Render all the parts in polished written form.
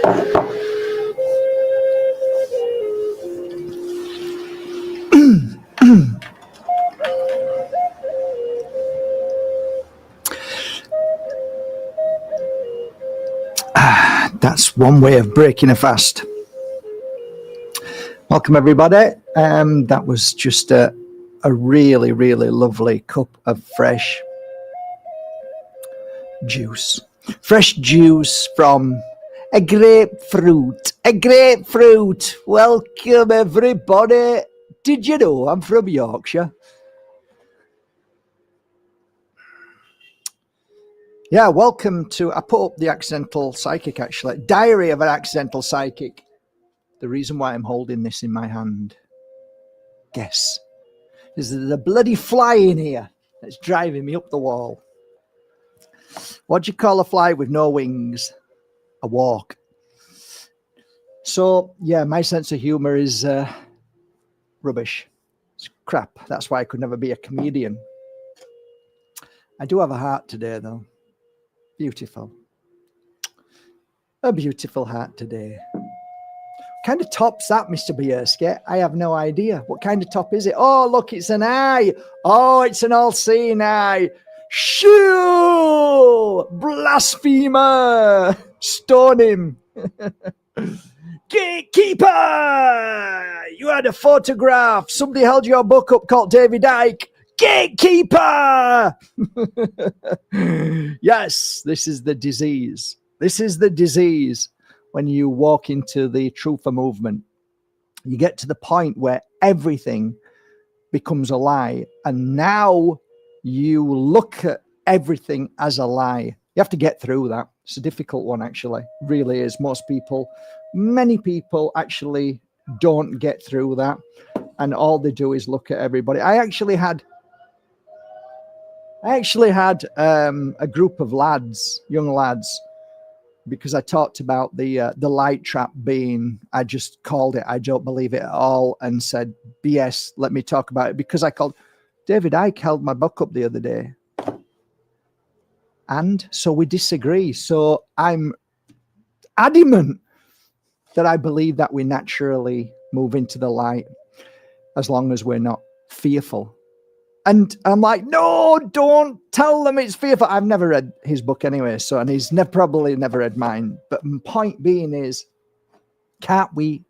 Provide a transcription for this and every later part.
That's one way of breaking a fast. Welcome, everybody. That was just a really, really lovely cup of fresh juice. Fresh juice from a grapefruit. A grapefruit. Welcome, everybody. Did you know I'm from Yorkshire? Yeah, welcome to, I put up the Accidental Psychic, actually. Diary of an Accidental Psychic. The reason why I'm holding this in my hand, guess, is there's a bloody fly in here that's driving me up the wall. What do you call a fly with no wings? A walk. So, yeah, my sense of humor is rubbish. It's crap. That's why I could never be a comedian. I do have a heart today, though. Beautiful. A beautiful heart today. What kind of top's that, Mr. Bierski? I have no idea. What kind of top is it? Oh, look, it's an eye. Oh, it's an all-seeing eye. Shoo! Blasphemer! Stone him. Gatekeeper! You had a photograph. Somebody held your book up called David Icke. Gatekeeper! Yes, this is the disease. This is the disease when you walk into the Truther movement. You get to the point where everything becomes a lie. And now you look at everything as a lie. You have to get through that. It's a difficult one, actually. It really is. Many people actually don't get through that. And all they do is look at everybody. I actually had a group of lads, young lads, because I talked about the light trap being, I just called it, I don't believe it at all, and said, BS, let me talk about it, because I called, David Icke held my book up the other day. And so we disagree. So I'm adamant that I believe that we naturally move into the light as long as we're not fearful. And I'm like, no, don't tell them it's fearful. I've never read his book anyway, so, and he's probably never read mine. But my point being is, can't we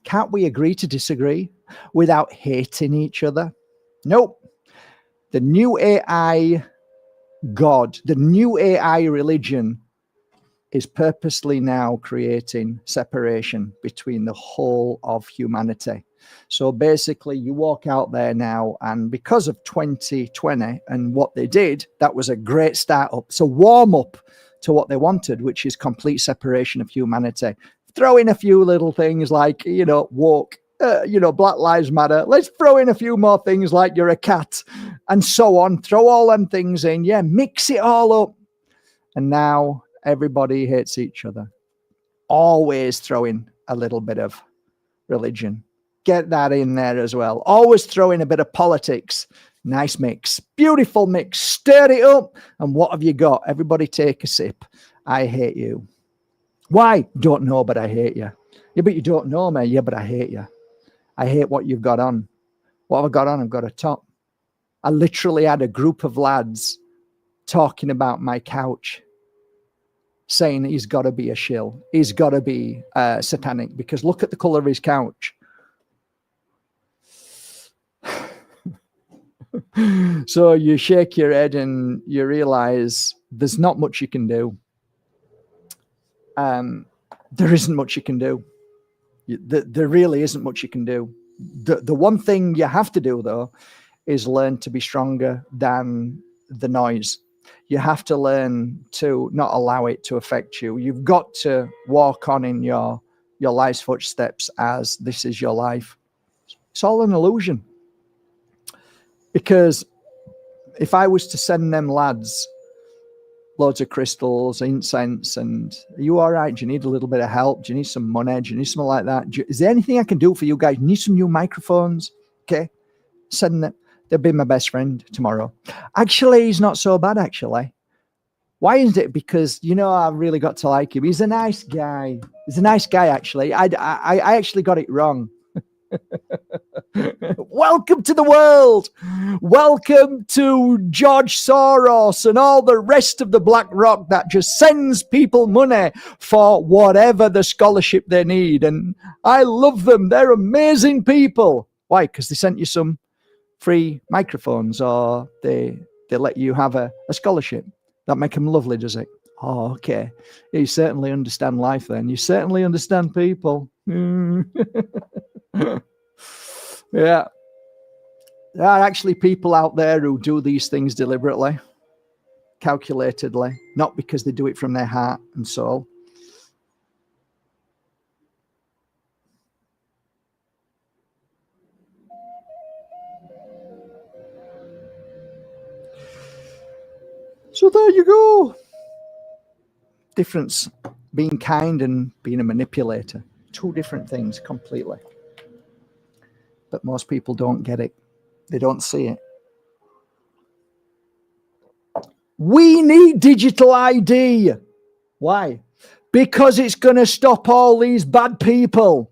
agree to disagree without hating each other? Nope. The new AI God, the new AI religion is purposely now creating separation between the whole of humanity. So basically, you walk out there now, and because of 2020 and what they did, that was a great start up. So warm up to what they wanted, which is complete separation of humanity. Throw in a few little things like, woke, Black Lives Matter. Let's throw in a few more things like you're a cat and so on. Throw all them things in. Yeah, mix it all up. And now everybody hates each other. Always throw in a little bit of religion. Get that in there as well. Always throw in a bit of politics. Nice mix. Beautiful mix. Stir it up. And what have you got? Everybody take a sip. I hate you. Why? Don't know, but I hate you. Yeah, but you don't know me. Yeah, but I hate you. I hate what you've got on. What have I got on? I've got a top. I literally had a group of lads talking about my couch, saying he's got to be a shill. He's got to be satanic, because look at the color of his couch. So you shake your head and you realize there's not much you can do. There isn't much you can do. There really isn't much you can do. The one thing you have to do, though, is learn to be stronger than the noise. You have to learn to not allow it to affect you. You've got to walk on in your life's footsteps as this is your life. It's all an illusion. Because if I was to send them lads loads of crystals, incense, and are you all right? Do you need a little bit of help? Do you need some money? Do you need something like that? Is there anything I can do for you guys? You need some new microphones? Okay. Send them. They'll be my best friend tomorrow. Actually, he's not so bad, actually. Why is it? Because, I've really got to like him. He's a nice guy. He's a nice guy, actually. I actually got it wrong. Welcome to the world. Welcome to George Soros and all the rest of the BlackRock that just sends people money for whatever the scholarship they need. And I love them. They're amazing people. Why? Because they sent you some free microphones, or they let you have a scholarship. That make them lovely, does it? Oh, okay. You certainly understand life then. You certainly understand people. Yeah. There are actually people out there who do these things deliberately, calculatedly, not because they do it from their heart and soul. So there you go. Difference, being kind and being a manipulator. Two different things completely. But most people don't get it. They don't see it. We need digital ID. Why? Because it's going to stop all these bad people.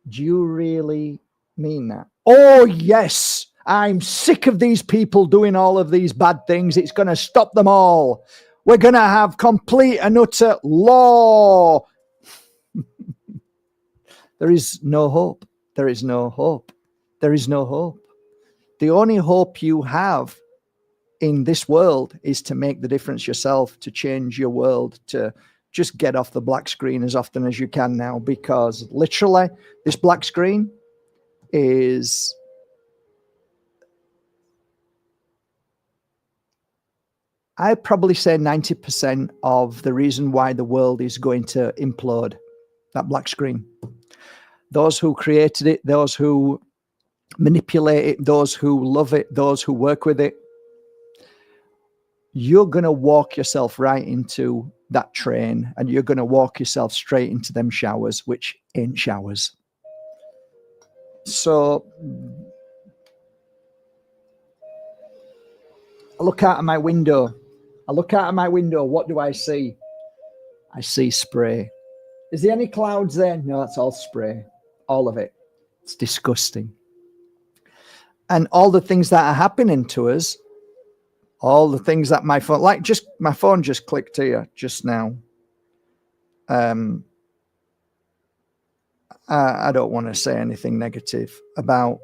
Do you really mean that? Oh, yes. I'm sick of these people doing all of these bad things. It's going to stop them all. We're going to have complete and utter law. There is no hope. There is no hope. There is no hope. The only hope you have in this world is to make the difference yourself, to change your world, to just get off the black screen as often as you can now, because literally this black screen is I'd probably say 90% of the reason why the world is going to implode. That black screen. Those who created it, those who manipulate it, those who love it, those who work with it, you're going to walk yourself right into that train, and you're going to walk yourself straight into them showers, which ain't showers. So I look out of my window. What do I see? I see spray. Is there any clouds there? No, it's all spray. All of it. It's disgusting. And all the things that are happening to us, all the things that my phone just clicked here just now. I don't want to say anything negative about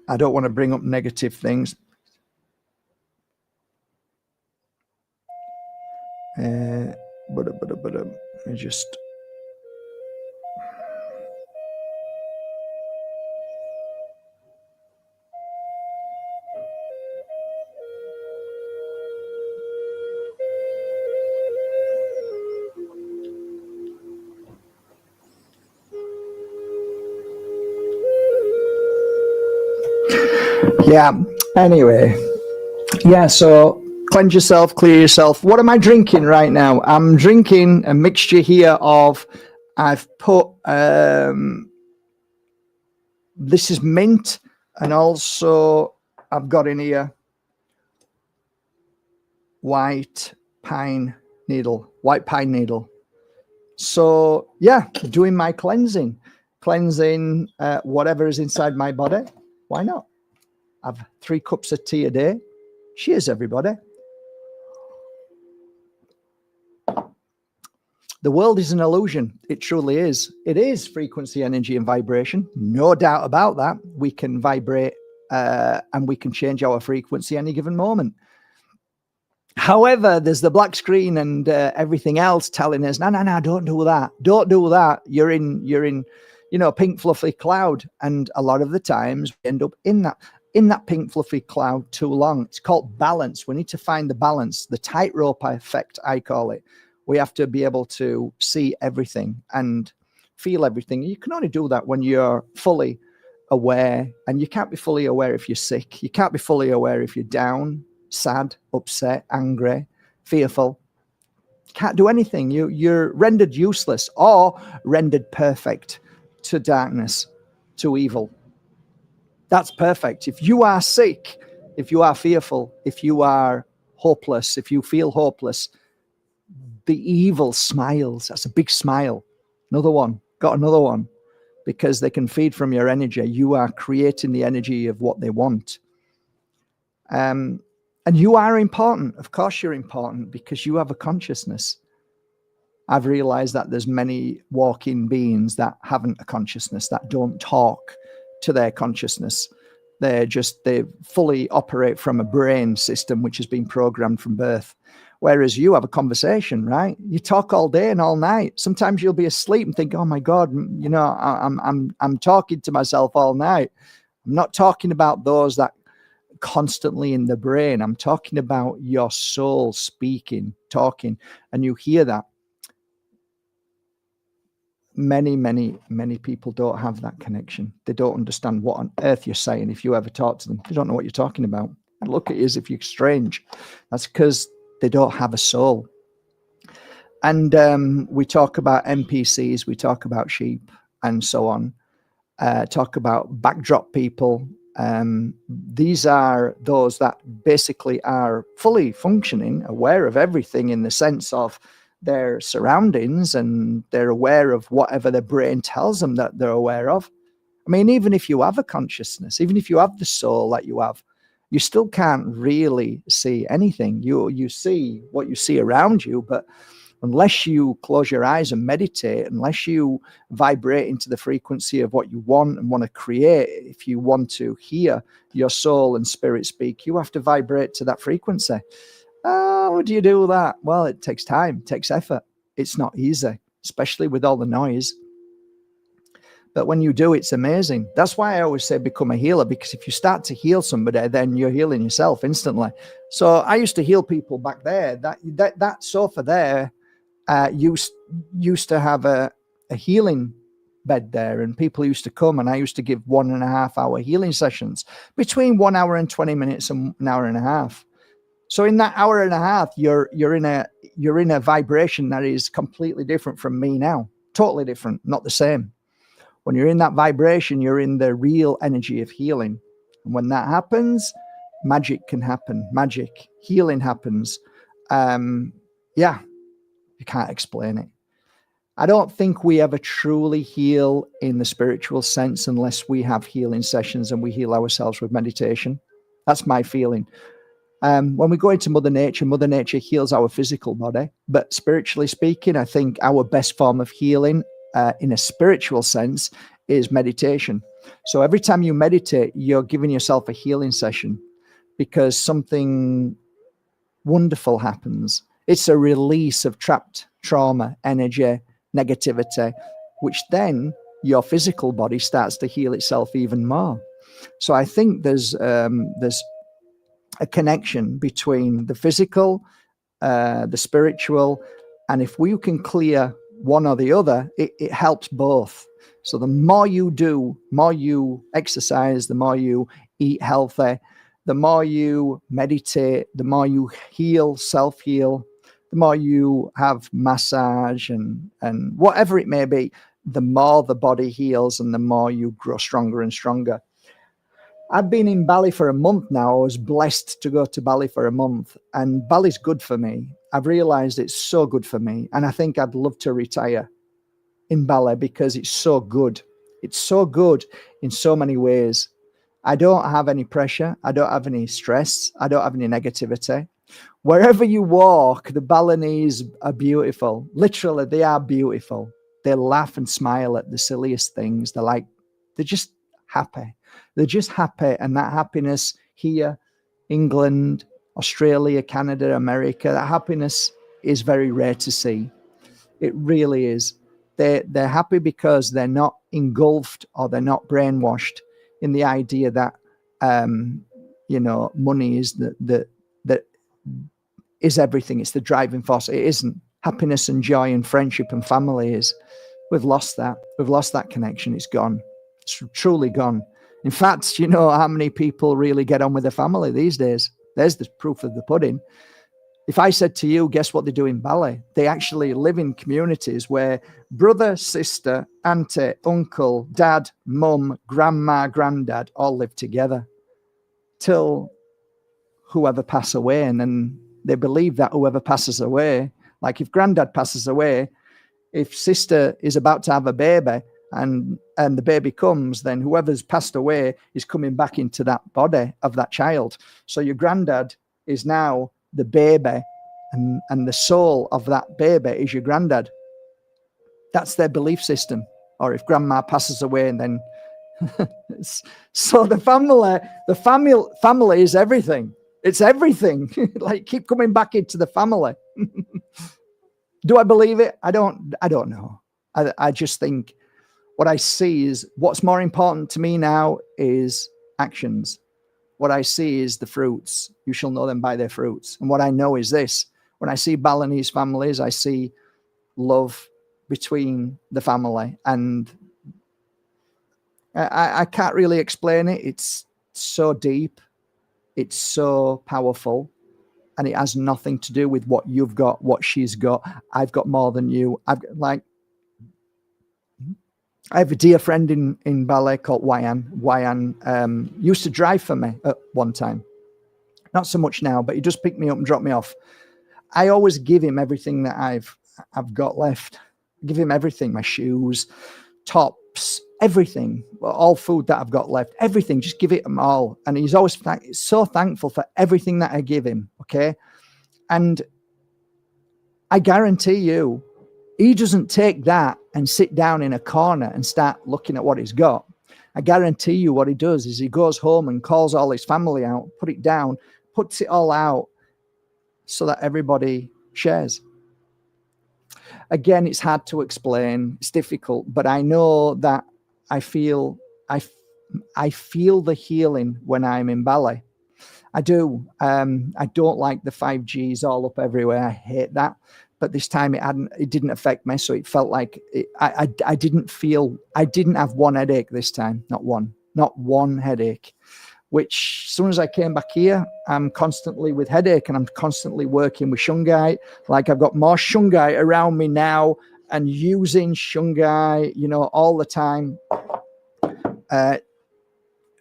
I don't want to bring up negative things. But I just anyway, so cleanse yourself, clear yourself. What am I drinking right now? I'm drinking a mixture here of, I've put, this is mint, and also I've got in here white pine needle. So yeah, doing my cleansing whatever is inside my body. Why not? I've 3 cups of tea a day. Cheers, everybody. The world is an illusion. It truly is. It is frequency, energy, and vibration. No doubt about that. We can vibrate and we can change our frequency any given moment. However, there's the black screen and everything else telling us, no, don't do that. Don't do that. You're in, pink fluffy cloud. And a lot of the times we end up in that pink fluffy cloud too long. It's called balance. We need to find the balance, the tightrope effect, I call it. We have to be able to see everything and feel everything. You can only do that when you're fully aware, and you can't be fully aware if you're sick. You can't be fully aware if you're down, sad, upset, angry, fearful. You can't do anything. You're rendered useless or rendered perfect to darkness, to evil. That's perfect. If you are sick, If you are fearful, if you are hopeless, if you feel hopeless, the evil smiles. That's a big smile. Another one. Got another one. Because they can feed from your energy. You are creating the energy of what they want. And you are important. Of course you're important because you have a consciousness. I've realized that there's many walking beings that haven't a consciousness, that don't talk to their consciousness. They fully operate from a brain system which has been programmed from birth. Whereas you have a conversation, right? You talk all day and all night. Sometimes you'll be asleep and think, oh my God, you know, I'm talking to myself all night. I'm not talking about those that constantly in the brain. I'm talking about your soul speaking, talking, and you hear that. Many people don't have that connection. They don't understand what on earth you're saying. If you ever talk to them, they don't know what you're talking about. And look at you as if you're strange. That's because they don't have a soul. And we talk about NPCs, we talk about sheep and so on, talk about backdrop people. These are those that basically are fully functioning, aware of everything in the sense of their surroundings, and they're aware of whatever their brain tells them that they're aware of. I mean, even if you have a consciousness, even if you have the soul that you have, you still can't really see anything. You see what you see around you, but unless you close your eyes and meditate, unless you vibrate into the frequency of what you want and want to create, if you want to hear your soul and spirit speak, you have to vibrate to that frequency. How do you do that? Well, it takes time, it takes effort. It's not easy, especially with all the noise. But when you do, it's amazing. That's why I always say become a healer, because if you start to heal somebody, then you're healing yourself instantly. So I used to heal people back there. That sofa there used to have a healing bed there, and people used to come, and I used to give 1.5 hour healing sessions, between 1 hour and 20 minutes and an hour and a half. So in that hour and a half, you're in a vibration that is completely different from me now. Totally different, not the same. When you're in that vibration, you're in the real energy of healing. And when that happens, magic can happen. Magic, healing happens. You can't explain it. I don't think we ever truly heal in the spiritual sense unless we have healing sessions and we heal ourselves with meditation. That's my feeling. When we go into Mother Nature heals our physical body. But spiritually speaking, I think our best form of healing in a spiritual sense is meditation. So every time you meditate, you're giving yourself a healing session because something wonderful happens. It's a release of trapped trauma, energy, negativity, which then your physical body starts to heal itself even more. So I think there's a connection between the physical, the spiritual, and if we can clear one or the other, it helps both. So the more you do, more you exercise, the more you eat healthy, the more you meditate, the more you heal, self-heal, the more you have massage and whatever it may be, the more the body heals and the more you grow stronger and stronger. I've been in Bali for a month now. I was blessed to go to Bali for a month, and Bali's good for me. I've realized it's so good for me, and I think I'd love to retire in Bali because it's so good. It's so good in so many ways. I don't have any pressure. I don't have any stress. I don't have any negativity. Wherever you walk, the Balinese are beautiful. Literally, they are beautiful. They laugh and smile at the silliest things. They're just happy. They're just happy, and that happiness here, England, Australia, Canada, America, that happiness is very rare to see. It really is. They're happy because they're not engulfed or they're not brainwashed in the idea that money is that is everything. It's the driving force. It isn't. Happiness and joy and friendship and family is. We've lost that. We've lost that connection. It's gone. It's truly gone. In fact, you know how many people really get on with their family these days? There's the proof of the pudding. If I said to you, guess what they do in Bali? They actually live in communities where brother, sister, auntie, uncle, dad, mum, grandma, granddad all live together till whoever pass away, and then they believe that whoever passes away, like if granddad passes away, if sister is about to have a baby and the baby comes, then whoever's passed away is coming back into that body of that child. So your granddad is now the baby, and the soul of that baby is your granddad. That's their belief system. Or if grandma passes away, and then so the family is everything. It's everything. Like, keep coming back into the family. Do I believe it? I don't know. I just think what I see is, what's more important to me now is actions. What I see is the fruits. You shall know them by their fruits. And what I know is this: when I see Balinese families, I see love between the family, and I can't really explain it. It's so deep, it's so powerful, and it has nothing to do with what you've got, what she's got. I've got more than you. I have a dear friend in Bali called Wayan. Wayan used to drive for me at one time. Not so much now, but he just picked me up and dropped me off. I always give him everything that I've got left. I give him everything: my shoes, tops, everything, all food that I've got left, everything. Just give it him all. And he's always so thankful for everything that I give him. Okay. And I guarantee you, he doesn't take that and sit down in a corner and start looking at what he's got. I guarantee you what he does is he goes home and calls all his family out, put it down, puts it all out so that everybody shares. Again, it's hard to explain. It's difficult, but I know that I feel the healing when I'm in Bali. I do. I don't like the 5Gs all up everywhere. I hate that. But this time it didn't affect me. So it felt like I didn't have one headache this time. Not one headache, which as soon as I came back here, I'm constantly with headache, and I'm constantly working with shungite. Like, I've got more shungite around me now and using shungite, all the time.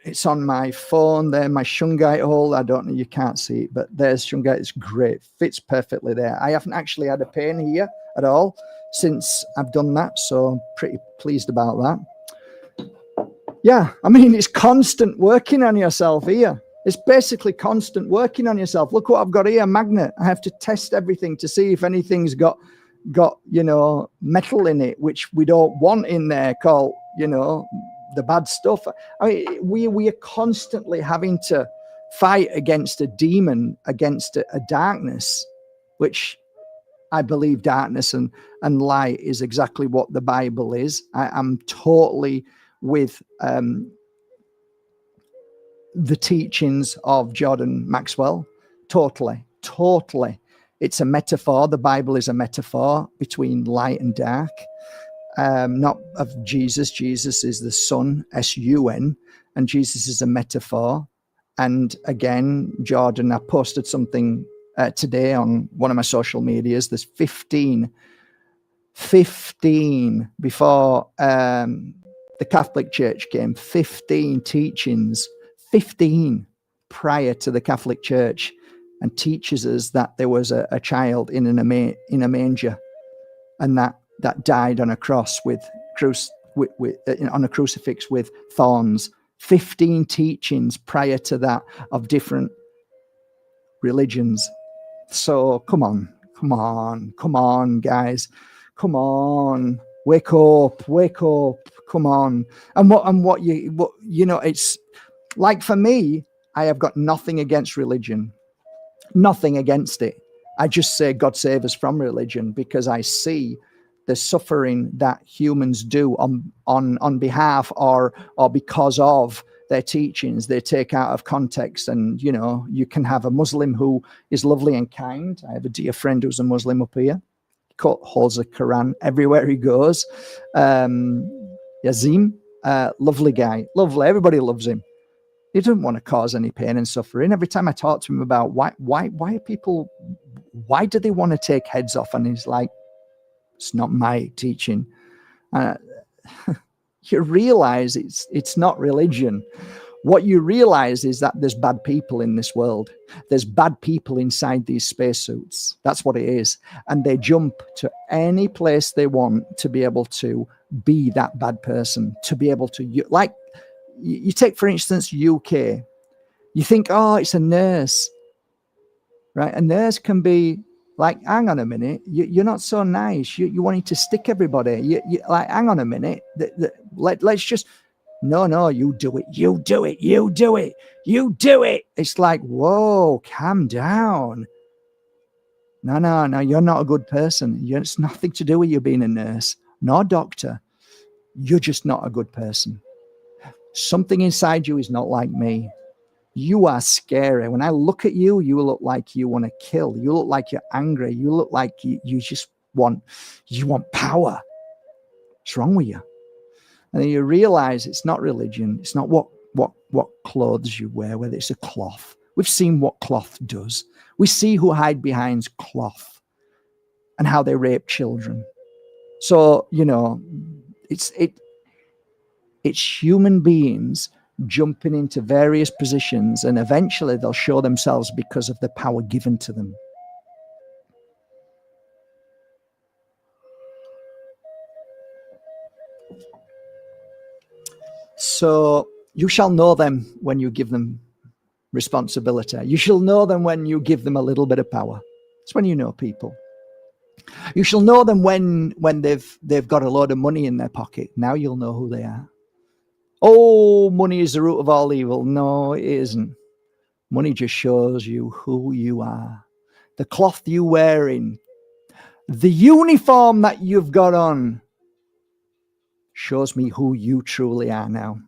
It's on my phone there, my shungite hole. I don't know, you can't see it, but there's shungite. It's great, fits perfectly there. I haven't actually had a pain here at all since I've done that, so I'm pretty pleased about that. Yeah, I mean, it's constant working on yourself here. It's basically constant working on yourself. Look what I've got here, a magnet. I have to test everything to see if anything's got metal in it, which we don't want in there, called the bad stuff. I mean, we are constantly having to fight against a demon, against a darkness, which I believe darkness and light is exactly what the Bible is. I'm totally with the teachings of Jordan Maxwell. Totally. It's a metaphor. The Bible is a metaphor between light and dark. Not of Jesus. Jesus is the Son, S-U-N, and Jesus is a metaphor. And again, Jordan, I posted something today on one of my social medias. There's 15 before the Catholic Church came, 15 teachings, 15 prior to the Catholic Church, and teaches us that there was a child in a manger, and that died on a cross on a crucifix with thorns. 15 teachings prior to that of different religions. So come on, guys, come on, wake up, come on. It's like, for me, I have got nothing against religion, nothing against it. I just say God save us from religion, because I see the suffering that humans do on behalf or because of their teachings. They take out of context. And you can have a Muslim who is lovely and kind. I have a dear friend who's a Muslim up here, holds a Quran everywhere he goes. Yazim, lovely guy, lovely. Everybody loves him. He doesn't want to cause any pain and suffering. Every time I talk to him about why are people, why do they want to take heads off, and he's like, it's not my teaching. You realize it's not religion. what you realize is that there's bad people in this world. There's bad people inside these spacesuits. That's what it is. And they jump to any place they want to be able to be that bad person, to be able to, like, you take, for instance, UK. You think, oh, it's a nurse, right? A nurse can be like, hang on a minute, you're not so nice. You wanting to stick everybody. You like, hang on a minute. Let's just, no, you do it. You do it. You do it. You do it. It's like, whoa, calm down. No, you're not a good person. It's nothing to do with you being a nurse, nor a doctor. You're just not a good person. Something inside you is not like me. You are scary. When I look at you, you look like you want to kill. You look like you're angry. You look like you just want power. What's wrong with you? And then you realize it's not religion. It's not what clothes you wear, whether it's a cloth. We've seen what cloth does. We see who hide behind cloth and how they rape children. So, it's human beings jumping into various positions, and eventually they'll show themselves because of the power given to them. So you shall know them when you give them responsibility. You shall know them when you give them a little bit of power. It's when you know people. You shall know them when they've got a load of money in their pocket. Now you'll know who they are. Oh, money is the root of all evil. No, it isn't. Money just shows you who you are. The cloth you're wearing, the uniform that you've got on, shows me who you truly are now.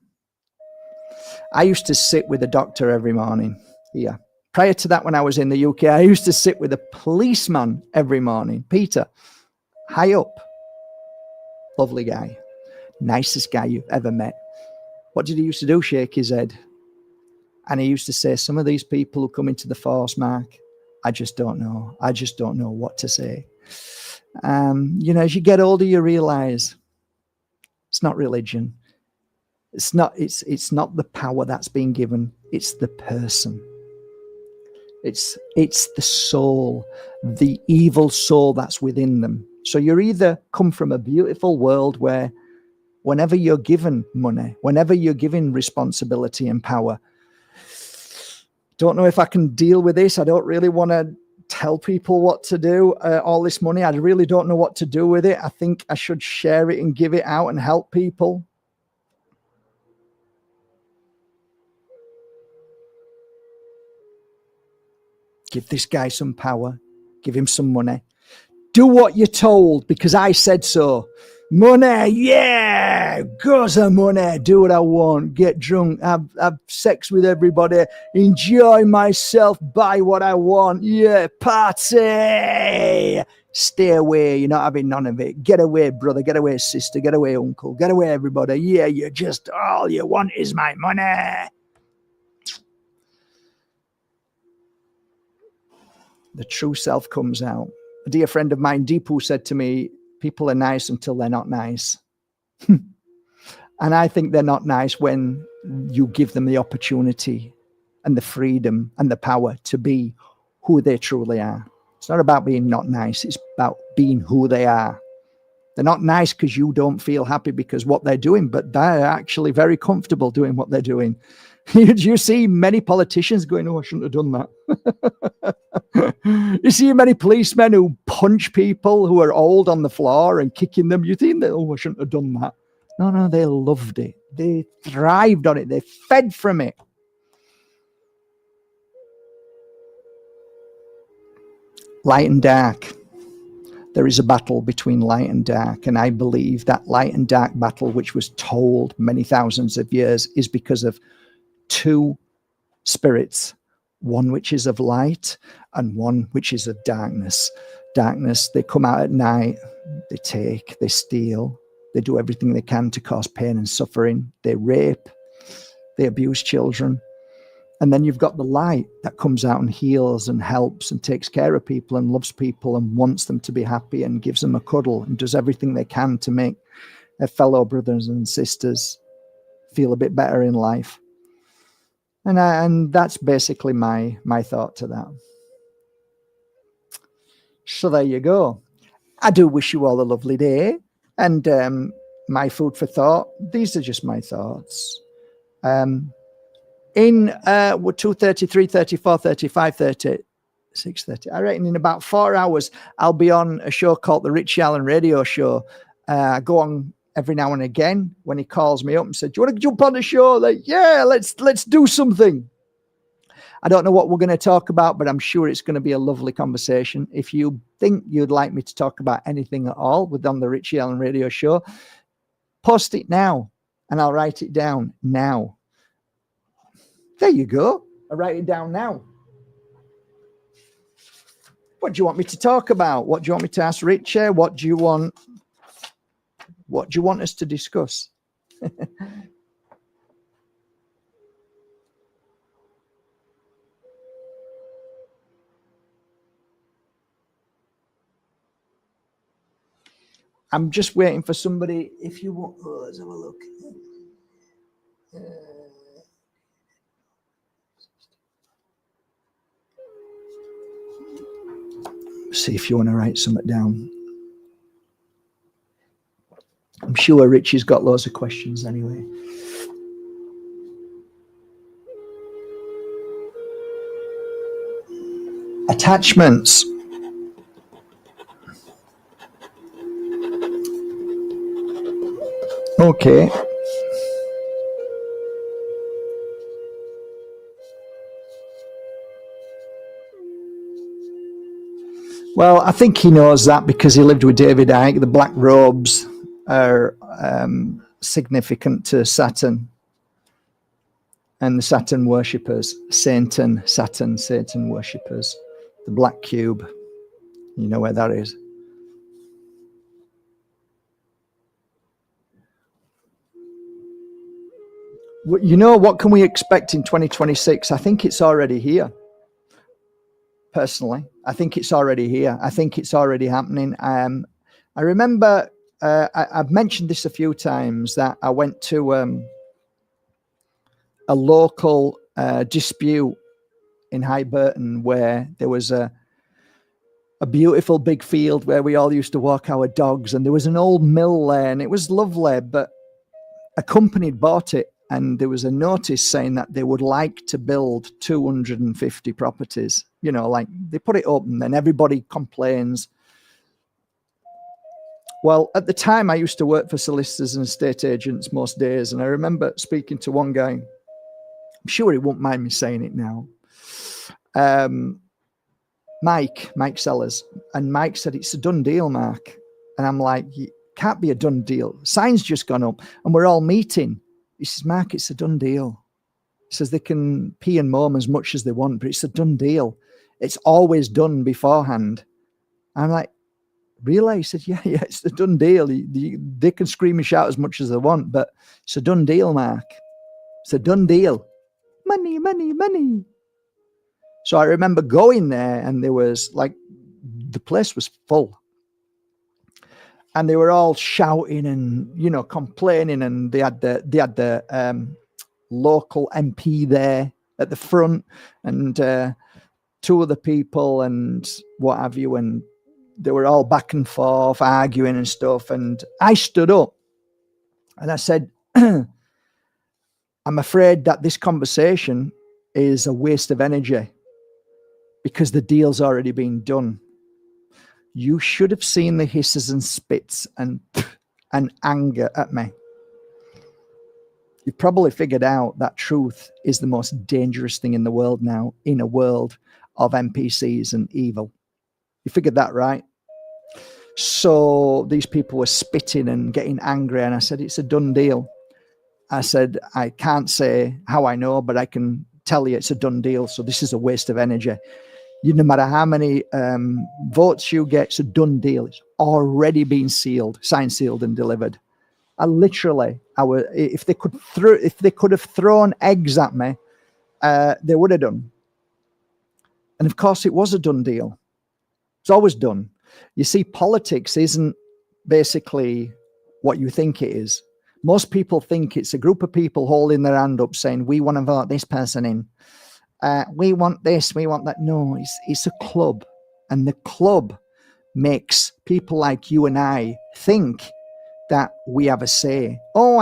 I used to sit with a doctor every morning here. Prior to that, when I was in the UK, I used to sit with a policeman every morning. Peter, high up, lovely guy, nicest guy you've ever met. What did he used to do? Shake his head. And he used to say, some of these people who come into the force, Mark, I just don't know. I just don't know what to say. As you get older, you realize it's not religion. It's not the power that's being given. It's the person. It's the soul, the evil soul that's within them. So you're either come from a beautiful world where whenever you're given money, whenever you're given responsibility and power, don't know if I can deal with this. I don't really want to tell people what to do. All this money, I really don't know what to do with it. I think I should share it and give it out and help people. Give this guy some power. Give him some money. Do what you're told because I said so. Money, yeah, go some money. Do what I want. Get drunk. Have sex with everybody. Enjoy myself. Buy what I want. Yeah, party. Stay away. You're not having none of it. Get away, brother. Get away, sister. Get away, uncle. Get away, everybody. Yeah, you just all you want is my money. The true self comes out. A dear friend of mine, Deepu, said to me, people are nice until they're not nice. And I think they're not nice when you give them the opportunity and the freedom and the power to be who they truly are. It's not about being not nice. It's about being who they are. They're not nice because you don't feel happy because what they're doing, but they're actually very comfortable doing what they're doing. You see many politicians going, oh, I shouldn't have done that. You see many policemen who punch people who are old on the floor and kicking them. You think that, oh, I shouldn't have done that. No, they loved it. They thrived on it. They fed from it. Light and dark. There is a battle between light and dark. And I believe that light and dark battle, which was told many thousands of years, is because of two spirits, one which is of light and one which is of darkness. Darkness, they come out at night, they take, they steal, they do everything they can to cause pain and suffering, they rape, they abuse children. And then you've got the light that comes out and heals and helps and takes care of people and loves people and wants them to be happy and gives them a cuddle and does everything they can to make their fellow brothers and sisters feel a bit better in life. And that's basically my thought to that. So there you go. I do wish you all a lovely day. And my food for thought, these are just my thoughts. In 2:30, 3:30, 4:30, 5:30, 6:30, I reckon in about 4 hours, I'll be on a show called the Richie Allen Radio Show. I go on every now and again when he calls me up and said, "Do you want to jump on the show?" Like, yeah, let's do something. I don't know what we're going to talk about, but I'm sure it's going to be a lovely conversation. If you think you'd like me to talk about anything at all on the Richie Allen Radio Show, post it now and I'll write it down now. There you go. I write it down now. What do you want me to talk about? What do you want me to ask Richie? What do you want us to discuss? I'm just waiting for somebody. If you want, let's have a look. See if you want to write something down. I'm sure Richie's got loads of questions anyway. Attachments. Okay. Well, I think he knows that because he lived with David Icke. The black robes are significant to Saturn and the Saturn worshippers. Satan worshippers. The black cube. You know where that is. You know, what can we expect in 2026? I think it's already here. Personally, I think it's already here. I think it's already happening. I remember I've mentioned this a few times that I went to a local dispute in Highburton where there was a beautiful big field where we all used to walk our dogs, and there was an old mill there, and it was lovely, but a company had bought it, and there was a notice saying that they would like to build 250 properties. You know, like they put it open and everybody complains. Well, at the time I used to work for solicitors and estate agents most days. And I remember speaking to one guy, I'm sure he won't mind me saying it now. Mike Sellers. And Mike said, "It's a done deal, Mark." And I'm like, "It can't be a done deal. Sign's just gone up and we're all meeting." He says, "Mark, it's a done deal." He says they can pee and moan as much as they want, but it's a done deal. It's always done beforehand. I'm like, "Really?" He said, yeah, it's a done deal. They can scream and shout as much as they want, but it's a done deal, Mark. It's a done deal. Money, money, money. So I remember going there, and there was like, the place was full. And they were all shouting and, you know, complaining, and they had the local MP there at the front, and two other people and what have you, and they were all back and forth arguing and stuff. And I stood up and I said, "I'm afraid that this conversation is a waste of energy because the deal's already been done. You should have seen the hisses and spits and anger at me. You've probably figured out that truth is the most dangerous thing in the world now, in a world of NPCs and evil. You figured that, right?" So these people were spitting and getting angry, and I said, "It's a done deal." I said, "I can't say how I know, but I can tell you it's a done deal. So this is a waste of energy. No matter how many votes you get, it's a done deal. It's already been sealed, signed, sealed, and delivered." If they could have thrown eggs at me, they would have done. And of course, it was a done deal. It's always done. You see, politics isn't basically what you think it is. Most people think it's a group of people holding their hand up saying, we want to vote this person in. We want this, we want that. No, it's a club. And the club makes people like you and I think that we have a say. Oh,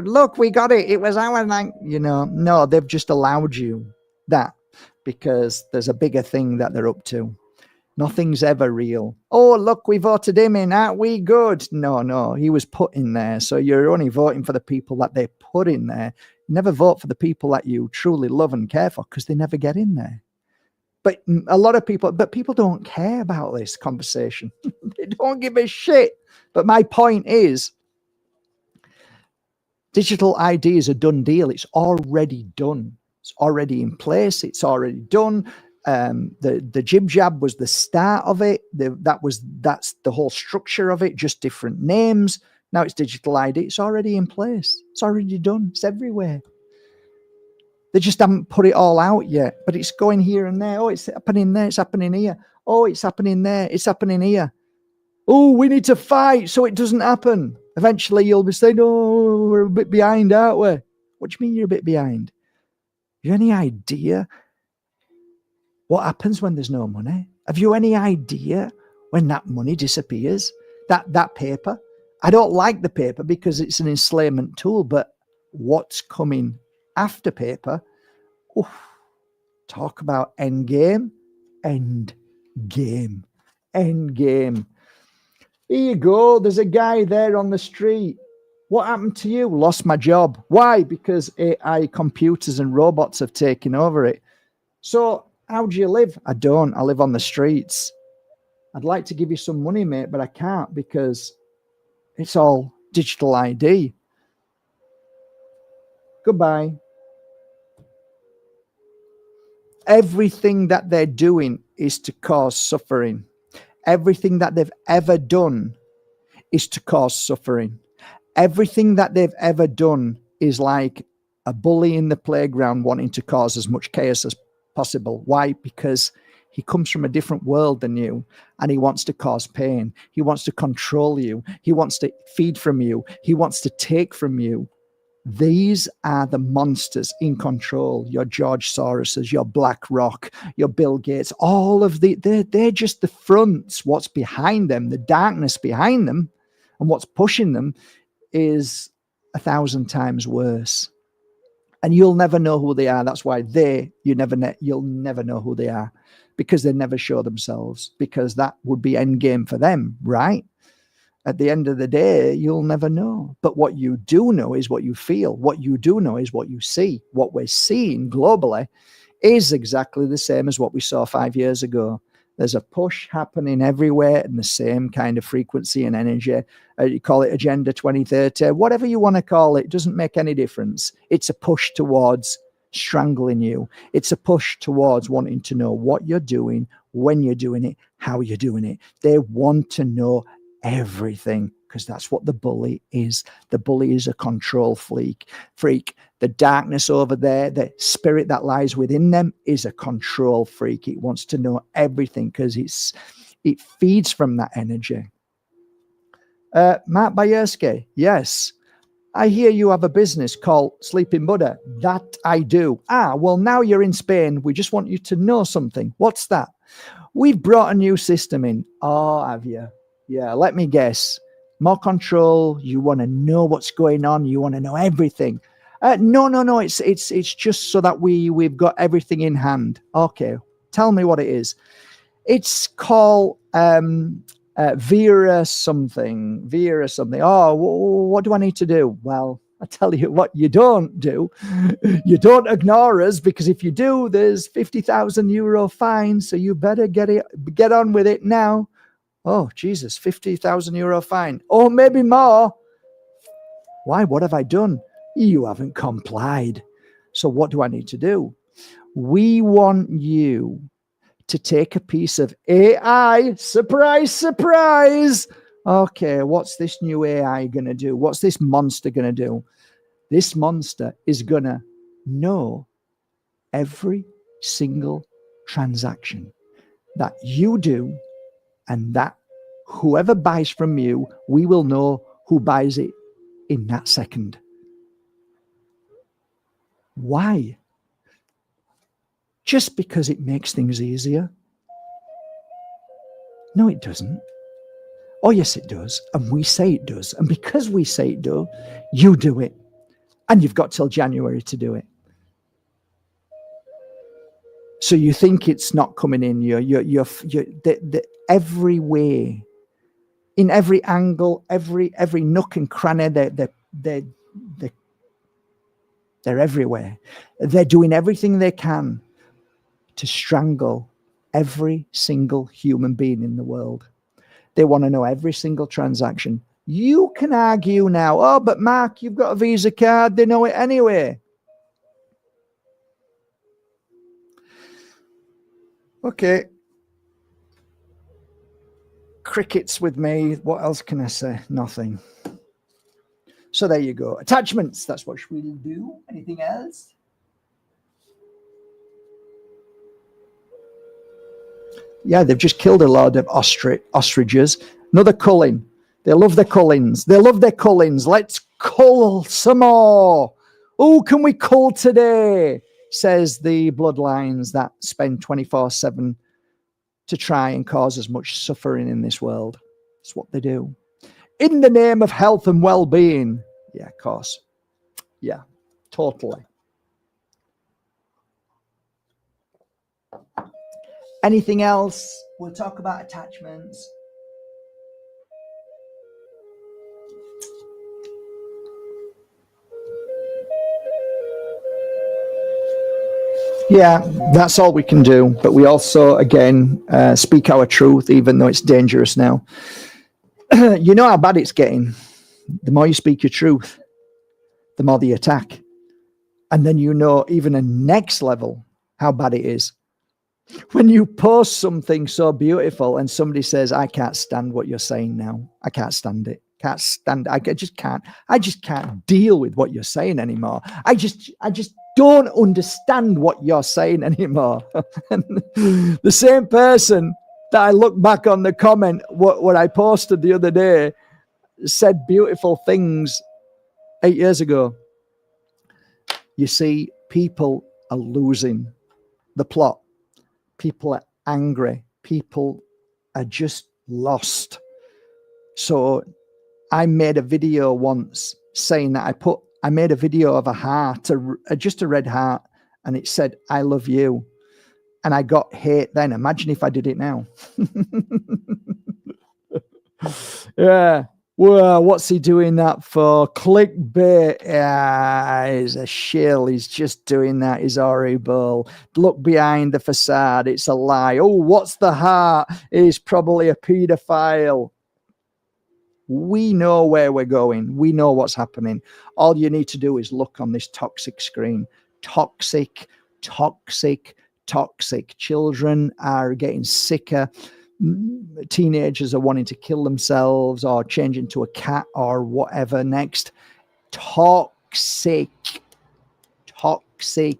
look, we got it. It was our night. No, they've just allowed you that because there's a bigger thing that they're up to. Nothing's ever real. Oh, look, we voted him in. Aren't we good? No, he was put in there. So you're only voting for the people that they put in there. You never vote for the people that you truly love and care for because they never get in there. But people don't care about this conversation. They don't give a shit. But my point is, digital ID is a done deal. It's already done. It's already in place. It's already done. The jib jab was the start of it. That's the whole structure of it, just different names. Now it's digital ID. It's already in place. It's already done. It's everywhere. They just haven't put it all out yet, but it's going here and there. Oh, it's happening there. It's happening here. Oh, it's happening there. It's happening here. Oh, we need to fight so it doesn't happen. Eventually you'll be saying, oh, we're a bit behind, aren't we? What do you mean you're a bit behind? Have you any idea what happens when there's no money? Have you any idea when that money disappears? That paper? I don't like the paper because it's an enslavement tool, but what's coming after paper? Oof, talk about end game. End game. Here you go. There's a guy there on the street. What happened to you? Lost my job. Why? Because AI, computers and robots have taken over it. So how do you live? I don't. I live on the streets. I'd like to give you some money, mate, but I can't because it's all digital ID. Goodbye. Everything that they're doing is to cause suffering. Everything that they've ever done is to cause suffering. Everything that they've ever done is like a bully in the playground wanting to cause as much chaos as possible. Why? Because he comes from a different world than you and he wants to cause pain. He wants to control you. He wants to feed from you. He wants to take from you. These are the monsters in control. Your George Soroses, your BlackRock, your Bill Gates, all of they're just the fronts. What's behind them, the darkness behind them, and what's pushing them is 1,000 times worse. And you'll never know who they are. That's why you'll never know who they are because they never show themselves because that would be end game for them, right? At the end of the day, you'll never know. But what you do know is what you feel. What you do know is what you see. What we're seeing globally is exactly the same as what we saw 5 years ago. There's a push happening everywhere in the same kind of frequency and energy. You call it Agenda 2030, whatever you want to call it, doesn't make any difference. It's a push towards strangling you. It's a push towards wanting to know what you're doing, when you're doing it, how you're doing it. They want to know everything because that's what the bully is. The bully is a control freak. The darkness over there, the spirit that lies within them is a control freak. It wants to know everything because it feeds from that energy. Mark Bayersky, yes. I hear you have a business called Sleeping Buddha. That I do. Well, now you're in Spain. We just want you to know something. What's that? We've brought a new system in. Oh, have you? Yeah, let me guess. More control. You want to know what's going on. You want to know everything. No. It's just so that we've got everything in hand. Okay, tell me what it is. It's called Vera something. Oh, what do I need to do? Well, I tell you what you don't do. You don't ignore us because if you do, there's €50,000 fine. So you better get on with it now. Oh, Jesus, €50,000 fine. Or maybe more. Why? What have I done? You haven't complied. So what do I need to do? We want you to take a piece of AI. Surprise, surprise. Okay, what's this new AI going to do? What's this monster going to do? This monster is going to know every single transaction that you do, and that whoever buys from you, we will know who buys it in that second. Why? Just because it makes things easier? No, it doesn't. Oh, yes, it does. And we say it does. And because we say it does, you do it. And you've got till January to do it. So you think it's not coming in. Every way, in every angle, every nook and cranny, they're everywhere. They're doing everything they can to strangle every single human being in the world. They want to know every single transaction. You can argue now, oh, but Mark, you've got a Visa card. They know it anyway. Okay. Crickets with me. What else can I say? Nothing. So there you go. Attachments. That's what we'll do. Anything else? Yeah, they've just killed a lot of ostriches. Another culling. They love their cullings. They love their cullings. Let's cull some more. Oh, can we cull today? Says the bloodlines that spend 24/7 to try and cause as much suffering in this world. It's what they do. In the name of health and well-being. Yeah, of course. Yeah, totally. Anything else? We'll talk about attachments. Yeah, that's all we can do. But we also, again, speak our truth, even though it's dangerous now. You know how bad it's getting. The more you speak your truth, the more they attack. And then you know even a next level how bad it is. When you post something so beautiful and somebody says, I can't stand what you're saying now. I can't stand it. Can't stand it. I just can't deal with what you're saying anymore. I just don't understand what you're saying anymore. The same person that I look back on the comment, what I posted the other day, said beautiful things 8 years ago. You see, people are losing the plot. People are angry. People are just lost. So I made a video once saying that I made a video of a heart, just a red heart, and it said, I love you. And I got hate then. Imagine if I did it now. Yeah. Well, what's he doing that for? Clickbait. Yeah, he's a shill. He's just doing that. He's horrible. Look behind the facade. It's a lie. Oh, what's the heart? He's probably a pedophile. We know where we're going. We know what's happening. All you need to do is look on this toxic screen. Toxic, toxic, toxic. Children are getting sicker. Teenagers are wanting to kill themselves or change into a cat or whatever next. Toxic. Toxic.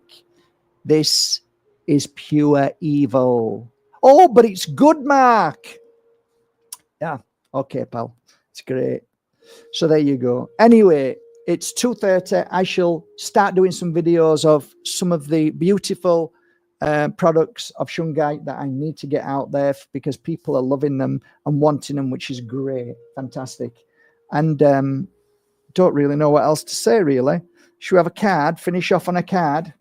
This is pure evil. Oh, but it's good, Mark. Yeah. Okay, pal. It's great. So there you go. Anyway, it's 2:30. I shall start doing some videos of some of the beautiful products of Shungite that I need to get out there because people are loving them and wanting them, which is great. Fantastic. And don't really know what else to say, really. Should we have a card? Finish off on a card?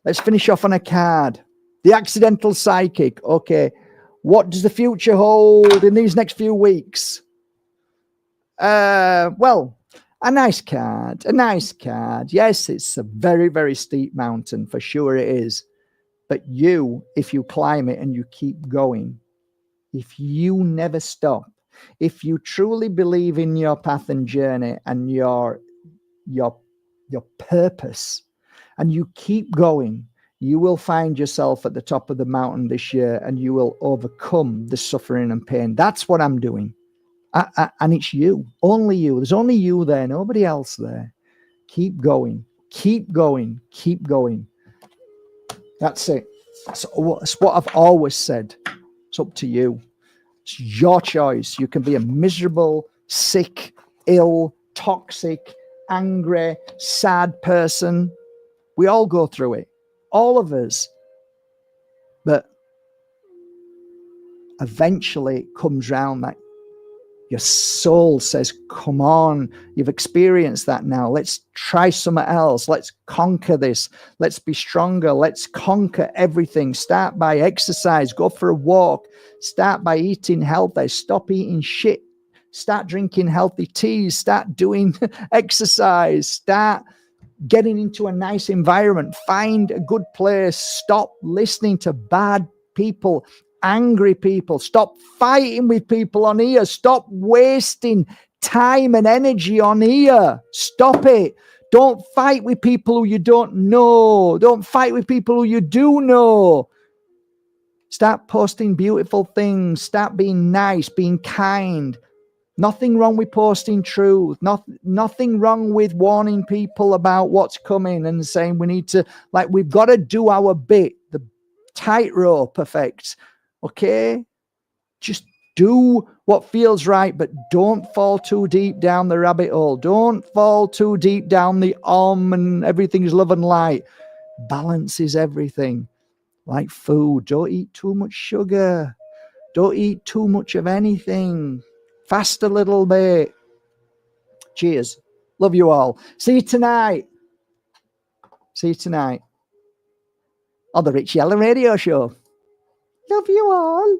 Let's finish off on a card. The Accidental Psychic. Okay. What does the future hold in these next few weeks? Well, a nice card. A nice card. Yes, it's a very, very steep mountain. For sure it is. But you, if you climb it and you keep going, if you never stop, if you truly believe in your path and journey and your purpose, and you keep going, you will find yourself at the top of the mountain this year and you will overcome the suffering and pain. That's what I'm doing. And it's you, only you. There's only you there, nobody else there. Keep going, keep going, keep going. That's it. That's what I've always said. It's up to you. It's your choice. You can be a miserable, sick, ill, toxic, angry, sad person. We all go through it, all of us. But eventually it comes round that your soul says, come on, you've experienced that now. Let's try something else. Let's conquer this. Let's be stronger. Let's conquer everything. Start by exercise. Go for a walk. Start by eating healthy. Stop eating shit. Start drinking healthy teas. Start doing exercise. Start getting into a nice environment. Find a good place. Stop listening to bad people, angry people. Stop fighting with people on here. Stop wasting time and energy on here. Stop it. Don't fight with people who you don't know. Don't fight with people who you do know. Start posting beautiful things. Start being nice, being kind. Nothing wrong with posting truth. Nothing wrong with warning people about what's coming and saying we need to, like, we've got to do our bit. The tightrope effect. Okay? Just do what feels right, but don't fall too deep down the rabbit hole. Don't fall too deep down the and everything's love and light. Balance is everything. Like food. Don't eat too much sugar. Don't eat too much of anything. Fast a little bit. Cheers. Love you all. See you tonight. See you tonight on the Rich Yella Radio Show. Love you all.